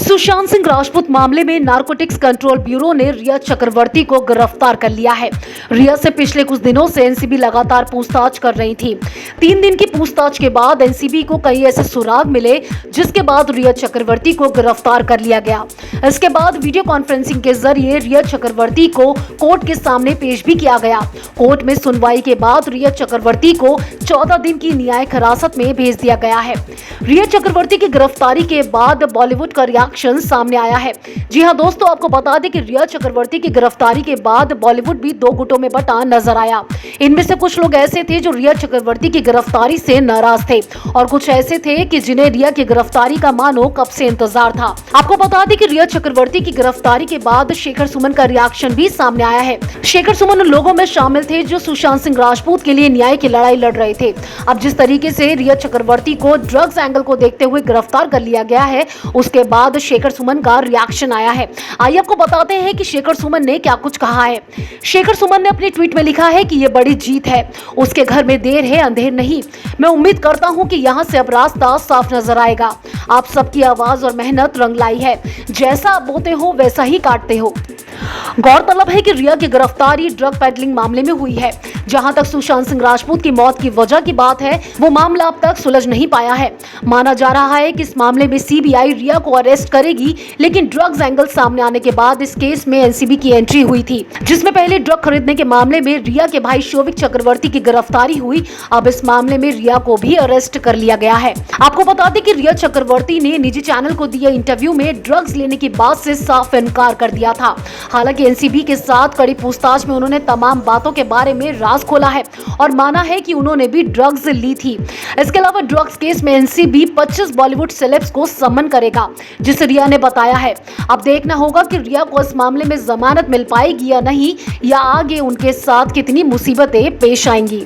सुशांत सिंह राजपूत मामले में narcotics control bureau ने रिया चक्रवर्ती को गिरफ्तार कर लिया है। रिया से पिछले कुछ दिनों से एनसीबी लगातार पूछताछ कर रही थी। 3 दिन की पूछताछ के बाद एनसीबी को कई ऐसे सुराग मिले जिसके बाद रिया चक्रवर्ती को गिरफ्तार कर लिया गया। इसके बाद वीडियो कॉन्फ्रेंसिंग के जरिए रिया चक्रवर्ती को कोर्ट के सामने पेश भी किया गया। कोर्ट में सुनवाई के बाद रिया चक्रवर्ती को 14 दिन की न्यायिक हिरासत में भेज दिया गया है। रिया चक्रवर्ती की गिरफ्तारी के बाद बॉलीवुड का रिएक्शन सामने आया है। जी हां दोस्तों, आपको बता दें कि रिया चक्रवर्ती की गिरफ्तारी के बाद बॉलीवुड भी 2 गुटों में बंटा नजर आया। इनमें से कुछ लोग ऐसे थे जो रिया चक्रवर्ती की गिरफ्तारी से नाराज थे और कुछ ऐसे थे कि जिन्हें रिया की गिरफ्तारी का मानो कब से इंतजार था। आपको बता दें कि रिया चक्रवर्ती की गिरफ्तारी के बाद शेखर सुमन का रिएक्शन भी सामने आया है। शेखर सुमन उन लोगों में शामिल थे जो सुशांत सिंह राजपूत के लिए न्याय की लड़ाई लड़ रहे थे। अब जिस तरीके से रिया चक्रवर्ती को ड्रग्स एंगल को देखते हुए गिरफ्तार कर लिया गया है, उसके बाद शेखर सुमन का रिएक्शन आया है। आइए आपको बताते हैं कि शेखर सुमन ने क्या कुछ कहा है। शेखर सुमन ने अपने ट्वीट में लिखा है कि ये बड़ी जीत है, उसके घर में देर है अंधेर नहीं। मैं उम्मीद करता हूं कि यहां से अब रास्ता साफ नजर आएगा। आप सबकी आवाज और मेहनत रंग लाई है, जैसा आप बोते हो वैसा ही काटते हो। गौरतलब है कि रिया की गिरफ्तारी ड्रग पेडलिंग मामले में हुई है। जहां तक सुशांत सिंह राजपूत की मौत की वजह की बात है, वो मामला अब तक सुलझ नहीं पाया है। माना जा रहा है कि इस मामले में सीबीआई रिया को अरेस्ट करेगी, लेकिन ड्रग्स एंगल सामने आने के बाद इस केस में एनसीबी की एंट्री हुई थी, जिसमें पहले ड्रग खरीदने के मामले में रिया के भाई शोविक चक्रवर्ती की गिरफ्तारी हुई। अब इस मामले में रिया को भी अरेस्ट कर लिया गया है। आपको बता दें कि रिया चक्रवर्ती ने निजी चैनल को दिए इंटरव्यू में ड्रग्स लेने की बात से साफ इनकार कर दिया था। हालांकि एनसीबी के साथ कड़ी पूछताछ में उन्होंने तमाम बातों के बारे में राज खोला है और माना है कि उन्होंने भी ड्रग्स ली थी। इसके अलावा ड्रग्स केस में एनसीबी 25 बॉलीवुड सेलेब्स को समन करेगा, जिसे रिया ने बताया है। अब देखना होगा कि रिया को इस मामले में जमानत मिल पाएगी या नहीं, या आगे उनके साथ कितनी मुसीबतें पेश आएंगी।